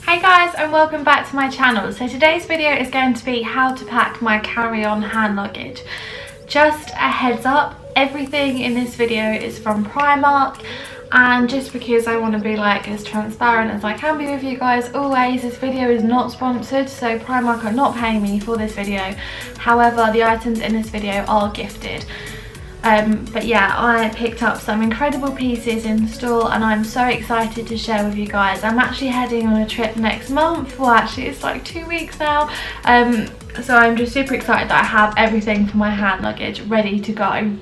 Hey guys, and welcome back to my channel. So today's video is going to be how to pack my carry-on hand luggage. Just a heads up, everything in this video is from Primark, and just because I want to be like as transparent as I can be with you guys always, this video is not sponsored, so Primark are not paying me for this video. However, the items in this video are gifted. But yeah, I picked up some incredible pieces in store and I'm so excited to share with you guys. I'm actually heading on a trip next month. Well, actually it's like 2 weeks now. So I'm just super excited that I have everything for my hand luggage ready to go.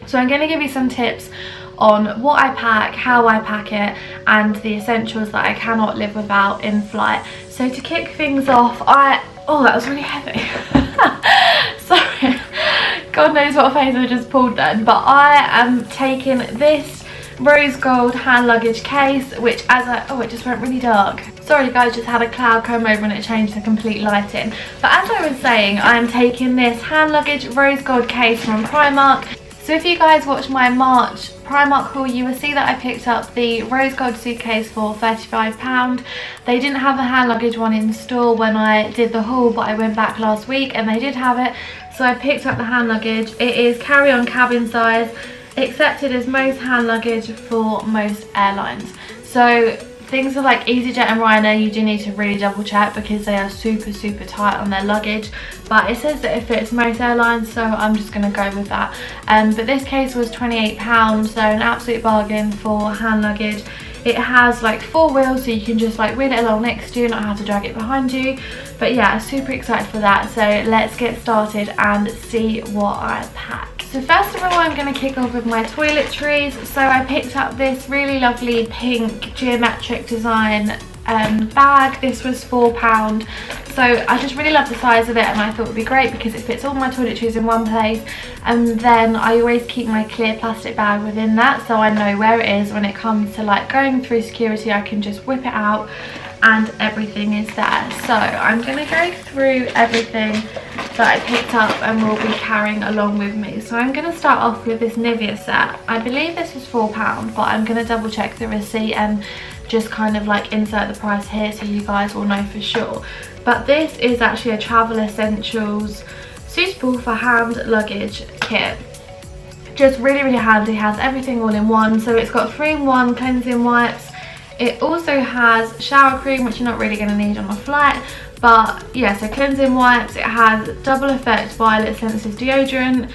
So I'm going to give you some tips on what I pack, how I pack it, and the essentials that I cannot live without in flight. So to kick things off, oh, that was really heavy. Sorry. God knows what face I just pulled then, but I am taking this rose gold hand luggage case, which it just went really dark. Sorry guys, just had a cloud come over and it changed the complete lighting. But as I was saying, I am taking this hand luggage rose gold case from Primark. So if you guys watched my March Primark haul, you will see that I picked up the rose gold suitcase for £35. They didn't have the hand luggage one in store when I did the haul, but I went back last week and they did have it. So I picked up the hand luggage. It is carry-on cabin size, accepted as most hand luggage for most airlines. So things are like EasyJet and Ryanair, you do need to really double check because they are super tight on their luggage, but it says that it fits most airlines, so I'm just going to go with that. But this case was £28, so an absolute bargain for hand luggage. It has like 4 wheels, so you can just like wheel it along next to you, not have to drag it behind you. But yeah, super excited for that, so let's get started and see what I pack. So first of all, I'm going to kick off with my toiletries. So I picked up this really lovely pink geometric design bag. This was £4. So I just really love the size of it and I thought it would be great because it fits all my toiletries in one place, and then I always keep my clear plastic bag within that, so I know where it is when it comes to like going through security. I can just whip it out and everything is there. So I'm going to go through everything that I picked up and will be carrying along with me. So I'm going to start off with this Nivea set. I believe this was £4, but I'm going to double check the receipt and just kind of like insert the price here so you guys will know for sure. But this is actually a travel essentials suitable for hand luggage kit. Just really handy, has everything all in one. So it's got 3-in-1 cleansing wipes. It also has shower cream, which you're not really going to need on a flight, but yeah, so cleansing wipes. It has double effect violet sensitive deodorant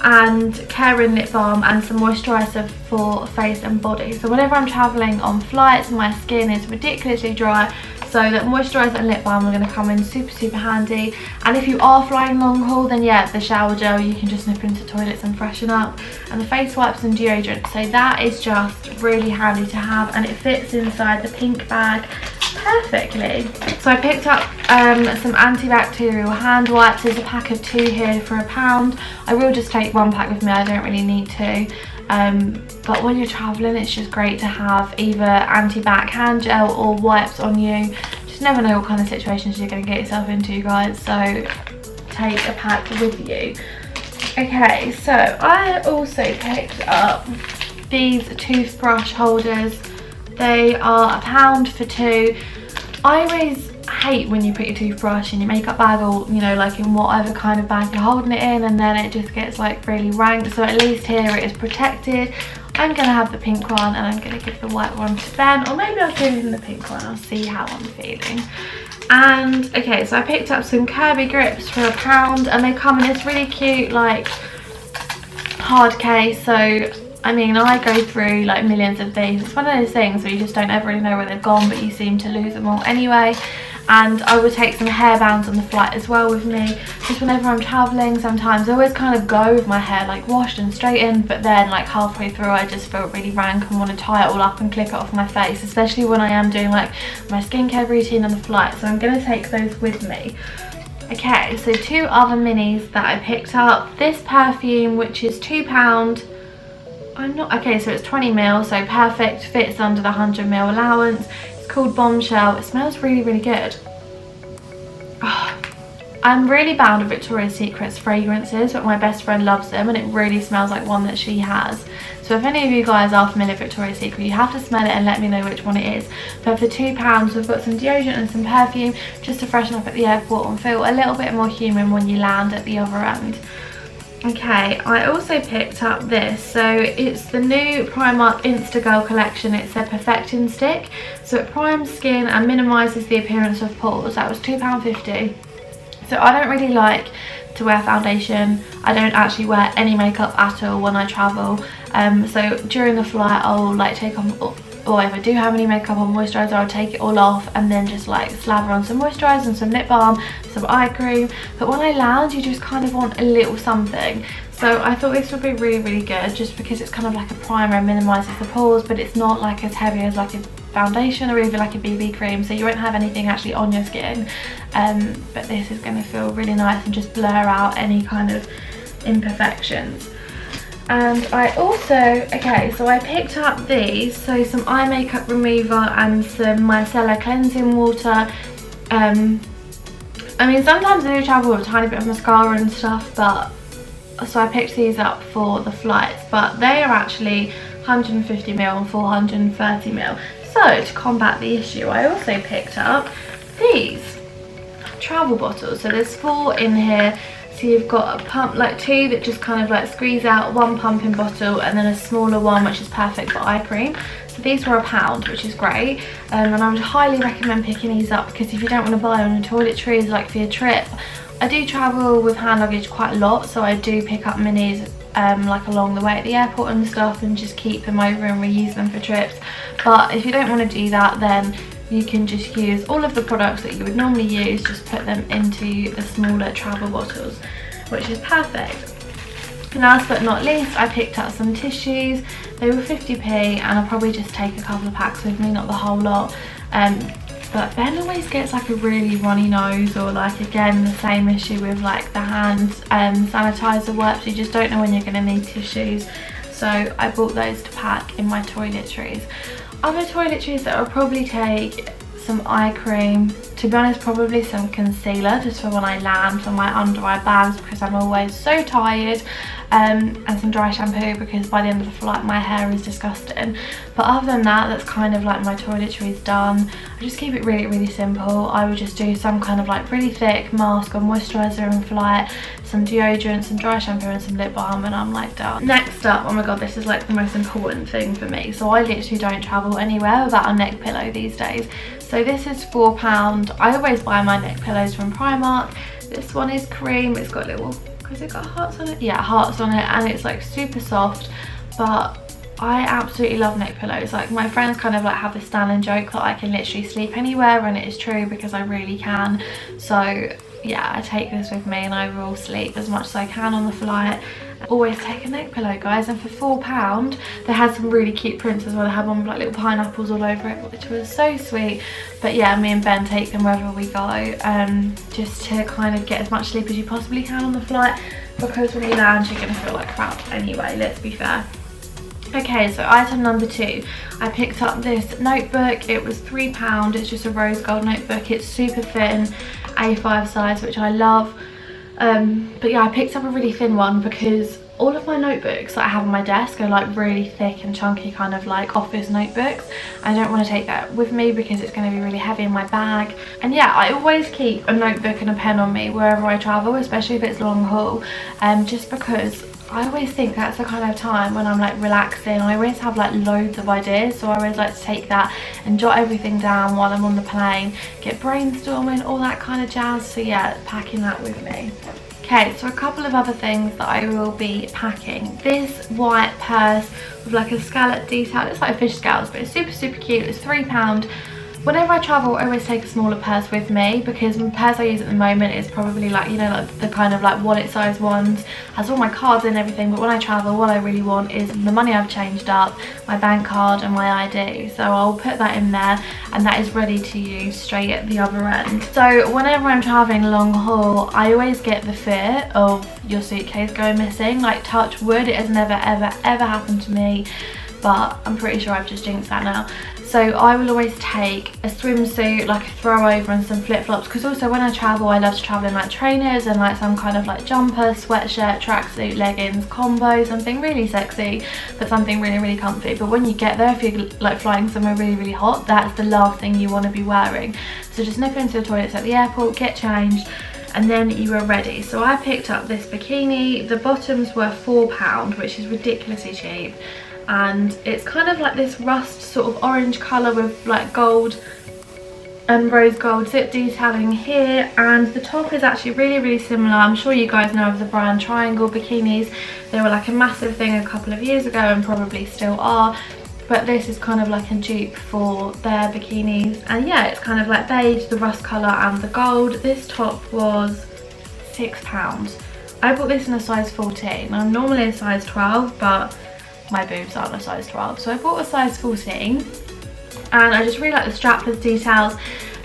and caring lip balm and some moisturiser for face and body. So whenever I'm travelling on flights, my skin is ridiculously dry, so that moisturiser and lip balm are going to come in super handy. And if you are flying long haul, then yeah, the shower gel, you can just nip into toilets and freshen up, and the face wipes and deodorant. So that is just really handy to have, and it fits inside the pink bag perfectly. So I picked up some antibacterial hand wipes. There's a pack of 2 here for £1. I will just take 1 pack with me, I don't really need to. But when you're travelling, it's just great to have either anti-bac hand gel or wipes on you. Just never know what kind of situations you're going to get yourself into, guys, so take a pack with you. Okay, so I also picked up these toothbrush holders. They are £1 for 2. I always hate when you put your toothbrush in your makeup bag, or you know, like in whatever kind of bag you're holding it in, and then it just gets like really rank. So at least here it is protected. I'm gonna have the pink one and I'm gonna give the white one to Ben, or maybe I'll give him the pink one. I'll see how I'm feeling. And okay, so I picked up some Kirby grips for £1, and they come in this really cute like hard case. So I mean, I go through like millions of these. It's one of those things where you just don't ever really know where they've gone, but you seem to lose them all anyway. And I would take some hair bands on the flight as well with me, just whenever I'm travelling. Sometimes I always kind of go with my hair like washed and straightened, but then like halfway through I just feel really rank and want to tie it all up and clip it off my face, especially when I am doing like my skincare routine on the flight. So I'm going to take those with me. Okay, so 2 other minis that I picked up. This perfume, which is £2. Okay, so it's 20ml, so perfect, fits under the 100ml allowance. It's called Bombshell. It smells really good. Oh, I'm really bound with Victoria's Secret's fragrances, but my best friend loves them and it really smells like one that she has. So if any of you guys are familiar with Victoria's Secret, you have to smell it and let me know which one it is. But for £2 we've got some deodorant and some perfume just to freshen up at the airport and feel a little bit more human when you land at the other end. Okay, I also picked up this, so it's the new Primark Instagirl collection. It's their perfecting stick, so it primes skin and minimises the appearance of pores. That was £2.50. So I don't really like to wear foundation. I don't actually wear any makeup at all when I travel. So during the flight I'll like take on, or if I do have any makeup or moisturiser, I'll take it all off and then just like slather on some moisturiser and some lip balm, some eye cream. But when I land, you just kind of want a little something. So I thought this would be really, really good just because it's kind of like a primer and minimises the pores, but it's not like as heavy as like a foundation or even like a BB cream, so you won't have anything actually on your skin. But this is going to feel really nice and just blur out any kind of imperfections. And I also, okay, so I picked up these, so some eye makeup remover and some micellar cleansing water. I mean, sometimes I do travel with a tiny bit of mascara and stuff, but so I picked these up for the flights, but they are actually 150ml and 430ml. So to combat the issue, I also picked up these travel bottles. So there's 4 in here. So you've got a pump, like 2 that just kind of like squeeze out, 1 pumping bottle, and then a smaller one which is perfect for eye cream. So these were £1, which is great, and I would highly recommend picking these up because if you don't want to buy on the toiletries like for your trip. I do travel with hand luggage quite a lot, so I do pick up minis like along the way at the airport and stuff and just keep them over and reuse them for trips. But if you don't want to do that, then you can just use all of the products that you would normally use, just put them into the smaller travel bottles, which is perfect. And last but not least, I picked up some tissues. They were 50p and I'll probably just take a couple of packs with me, not the whole lot. But Ben always gets like a really runny nose, or like again the same issue with like the hand sanitizer wipes. You just don't know when you're going to need tissues, so I bought those to pack in my toiletries. Other toiletries that I'll probably take some eye cream, to be honest probably some concealer just for when I land for my under eye bags because I'm always so tired, and some dry shampoo because by the end of the flight my hair is disgusting. But other than that, that's kind of like my toiletries done. I just keep it really, really simple. I would just do some kind of like really thick mask or moisturiser in flight, some deodorant, some dry shampoo and some lip balm, and I'm like done. Next up, oh my god, this is like the most important thing for me. So I literally don't travel anywhere without a neck pillow these days. So this is £4. I always buy my neck pillows from Primark. This one is cream. It's got little, has it got hearts on it? Yeah, hearts on it, and it's like super soft. But I absolutely love neck pillows. Like my friends kind of like have this standing joke that I can literally sleep anywhere, and it is true because I really can. So yeah, I take this with me and I will sleep as much as I can on the flight. Always take a neck pillow, guys. And for £4 they had some really cute prints as well. They had one with like little pineapples all over it, which was so sweet. But yeah, me and Ben take them wherever we go, just to kind of get as much sleep as you possibly can on the flight, because when you land you're gonna feel like crap anyway, let's be fair. Okay, so item number 2, I picked up this notebook. It was £3. It's just a rose gold notebook. It's super thin, A5 size, which I love. But yeah, I picked up a really thin one because all of my notebooks that I have on my desk are like really thick and chunky, kind of like office notebooks. I don't want to take that with me because it's going to be really heavy in my bag. And yeah, I always keep a notebook and a pen on me wherever I travel, especially if it's long haul, just because I always think that's the kind of time when I'm like relaxing. I always have like loads of ideas, so I always like to take that and jot everything down while I'm on the plane, get brainstorming, all that kind of jazz. So yeah, packing that with me. Okay, so a couple of other things that I will be packing. This white purse with like a scallop detail. It's like fish scales, but it's super, super cute. It's £3. Whenever I travel, I always take a smaller purse with me because the purse I use at the moment is probably like, you know, like the kind of like wallet size ones. Has all my cards and everything, but when I travel, what I really want is the money I've changed up, my bank card and my ID. So I'll put that in there, and that is ready to use straight at the other end. So whenever I'm traveling long haul, I always get the fear of your suitcase going missing. Like, touch wood, it has never, ever, ever happened to me, but I'm pretty sure I've just jinxed that now. So I will always take a swimsuit, like a throw over, and some flip-flops, because also when I travel, I love to travel in like trainers and like some kind of like jumper, sweatshirt, tracksuit, leggings combo, something really sexy but something really, really comfy. But when you get there, if you're like flying somewhere really, really hot, that's the last thing you want to be wearing. So just nip into the toilets at the airport, get changed, and then you are ready. So I picked up this bikini. The bottoms were £4, which is ridiculously cheap, and it's kind of like this rust sort of orange colour with like gold and rose gold zip detailing here, and the top is actually really, really similar. I'm sure you guys know of the brand Triangle bikinis. They were like a massive thing a couple of years ago and probably still are, but this is kind of like a dupe for their bikinis. And yeah, it's kind of like beige, the rust colour and the gold. This top was £6. I bought this in a size 14. I'm normally a size 12, but my boobs aren't a size 12, so I bought a size 14. And I just really like the strapless details,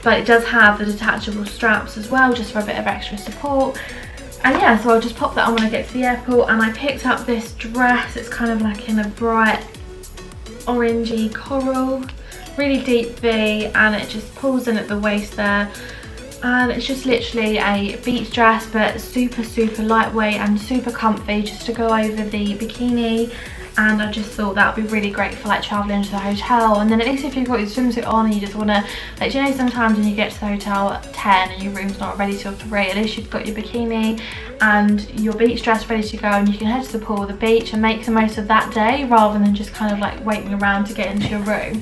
but it does have the detachable straps as well, just for a bit of extra support. And yeah, so I'll just pop that on when I get to the airport. And I picked up this dress. It's kind of like in a bright orangey coral, really deep V, and it just pulls in at the waist there. And it's just literally a beach dress, but super, super lightweight and super comfy, just to go over the bikini. And I just thought that would be really great for like traveling to the hotel. And then at least if you've got your swimsuit on and you just want to, like, you know, sometimes when you get to the hotel at 10 and your room's not ready till 3, at least you've got your bikini and your beach dress ready to go, and you can head to the pool or the beach and make the most of that day rather than just kind of like waiting around to get into your room.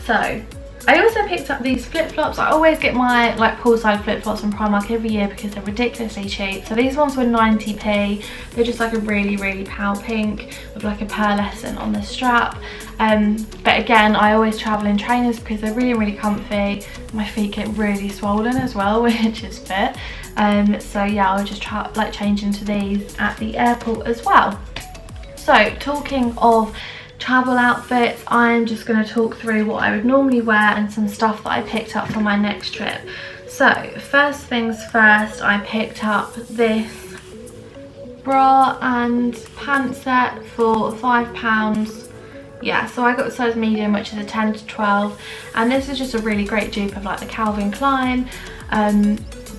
So I also picked up these flip-flops. I always get my like poolside flip-flops from Primark every year because they're ridiculously cheap. So these ones were 90p. They're just like a really, really pale pink with like a pearlescent on the strap. But again, I always travel in trainers because they're really, really comfy. My feet get really swollen as well, which is fit. So yeah, I'll just try like change into these at the airport as well. So talking of travel outfits, I'm just going to talk through what I would normally wear and some stuff that I picked up for my next trip. So first things first, I picked up this bra and pant set for £5. Yeah, so I got the size medium, which is a 10 to 12, and this is just a really great dupe of like the Calvin Klein,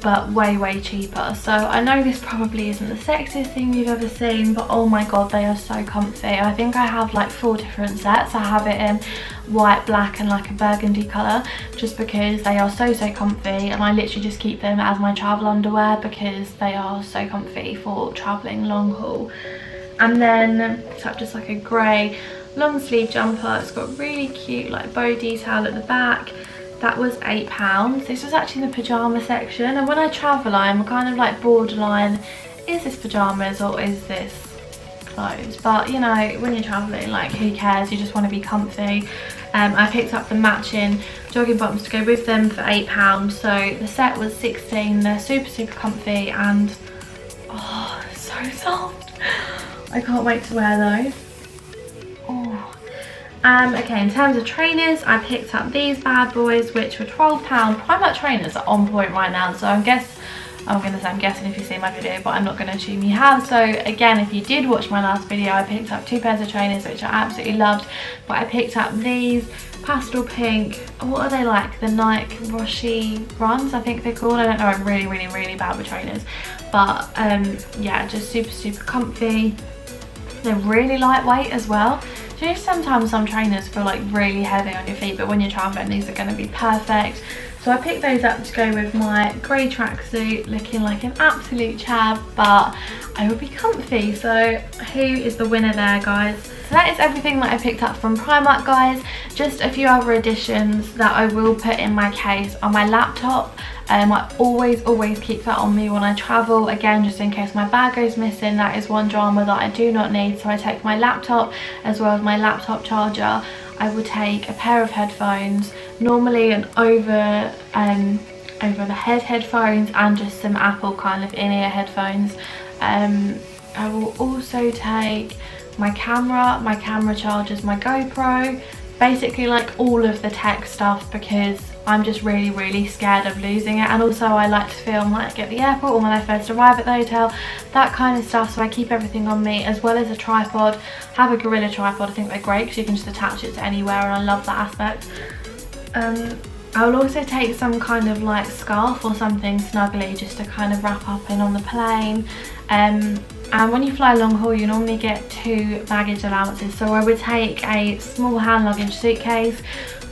but way, way cheaper. So I know this probably isn't the sexiest thing you've ever seen, but oh my god, they are so comfy. I think I have like 4 different sets. I have it in white, black and like a burgundy colour, just because they are so, so comfy, and I literally just keep them as my travel underwear because they are so comfy for travelling long haul. And then it's just like a grey long sleeve jumper. It's got really cute like bow detail at the back. That was £8. This was actually in the pyjama section, and when I travel I'm kind of like borderline, is this pyjamas or is this clothes? But you know, when you're traveling, like, who cares, you just want to be comfy. I picked up the matching jogging bottoms to go with them for £8, so the set was 16. They're super, super comfy and oh, so soft. I can't wait to wear those. Oh. Okay, in terms of trainers, I picked up these bad boys, which were £12. Primark trainers are on point right now, so I'm guessing if you see my video, but I'm not going to assume you have. So again, if you did watch my last video, I picked up 2 pairs of trainers, which I absolutely loved. But I picked up these pastel pink, what are they like? The Nike Roshi runs, I think they're called. I don't know, I'm really, really, really bad with trainers. But yeah, just super, super comfy. They're really lightweight as well. You know, sometimes some trainers feel like really heavy on your feet, but when you're traveling, these are going to be perfect. So I picked those up to go with my grey tracksuit, looking like an absolute chav, but I will be comfy. So who is the winner there, guys? So that is everything that I picked up from Primark, guys. Just a few other additions that I will put in my case on my laptop. I always keep that on me when I travel, again, just in case my bag goes missing. That is one drama that I do not need. So I take my laptop as well as my laptop charger. I will take a pair of headphones, normally an over the head headphones, and just some Apple kind of in-ear headphones. I will also take my camera chargers, my GoPro, basically like all of the tech stuff, because I'm just really, really scared of losing it. And also I like to film like at the airport or when I first arrive at the hotel, that kind of stuff. So I keep everything on me, as well as a tripod. I have a Gorilla tripod. I think they're great because you can just attach it to anywhere, and I love that aspect. I'll also take some kind of like scarf or something snuggly just to kind of wrap up in on the plane. And when you fly long haul, you normally get 2 baggage allowances, so I would take a small hand luggage suitcase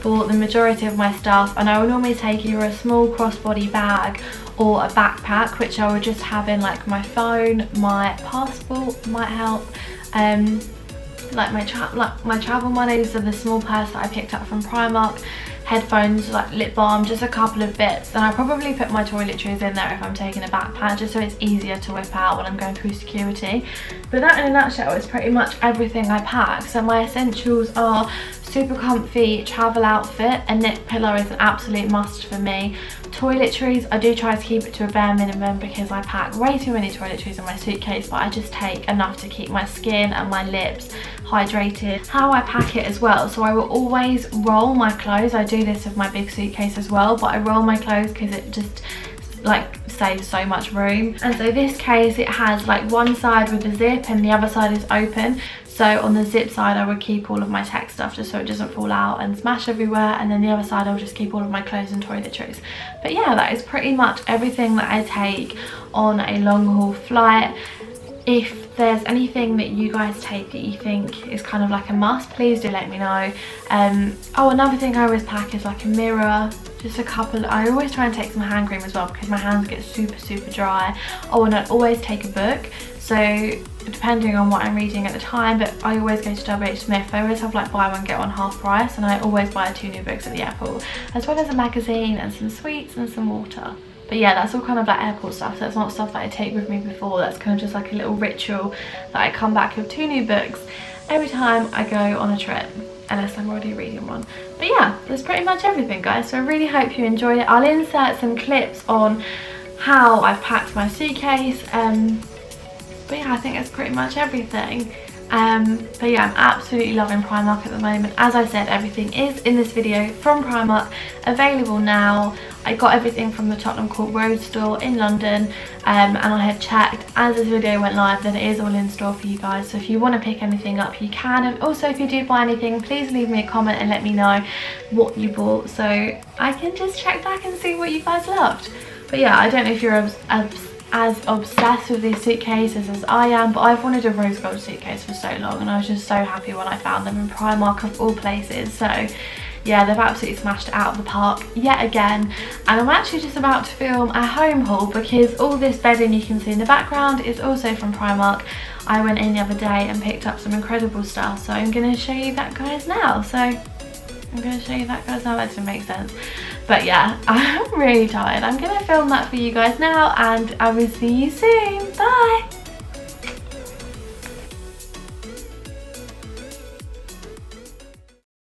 for the majority of my stuff, and I would normally take either a small crossbody bag or a backpack, which I would just have in like my phone, my passport might help, like my travel monies are the small purse that I picked up from Primark, headphones, like lip balm, just a couple of bits. And I probably put my toiletries in there if I'm taking a backpack, just so it's easier to whip out when I'm going through security. But that in a nutshell is pretty much everything I pack. So my essentials are super comfy travel outfit. A knit pillow is an absolute must for me. Toiletries, I do try to keep it to a bare minimum because I pack way too many toiletries in my suitcase, but I just take enough to keep my skin and my lips hydrated. How I pack it as well, so I will always roll my clothes. I do this with my big suitcase as well, but I roll my clothes because it just like saves so much room. And so this case, it has like one side with a zip and the other side is open. So on the zip side I would keep all of my tech stuff just so it doesn't fall out and smash everywhere, and then the other side I'll just keep all of my clothes and toiletries. But yeah, that is pretty much everything that I take on a long haul flight. If there's anything that you guys take that you think is kind of like a must, please do let me know. Oh, another thing I always pack is like a mirror, just a couple. I always try and take some hand cream as well because my hands get super dry. Oh, and I always take a book, so depending on what I'm reading at the time, but I always go to WH Smith. They always have like buy one get one half price, and I always buy 2 new books at the airport, as well as a magazine and some sweets and some water. But yeah, that's all kind of like airport stuff. That's not stuff that I take with me before. That's kind of just like a little ritual that I come back with 2 new books every time I go on a trip, unless I'm already reading one. But yeah, that's pretty much everything, guys. So I really hope you enjoyed it. I'll insert some clips on how I've packed my suitcase. But yeah, I think that's pretty much everything. But yeah, I'm absolutely loving Primark at the moment. As I said, everything is in this video from Primark, available now. I got everything from the Tottenham Court Road store in London, and I had checked as this video went live that it is all in store for you guys. So if you want to pick anything up, you can. And also, if you do buy anything, please leave me a comment and let me know what you bought, so I can just check back and see what you guys loved. But yeah, I don't know if you're as obsessed with these suitcases as I am, but I've wanted a rose gold suitcase for so long, and I was just so happy when I found them in Primark of all places. So yeah, they've absolutely smashed it out of the park yet again. And I'm actually just about to film a home haul because all this bedding you can see in the background is also from Primark. I went in the other day and picked up some incredible stuff, so I'm going to show you that, guys, now. That doesn't make sense. But yeah, I'm really tired. I'm going to film that for you guys now, and I will see you soon. Bye!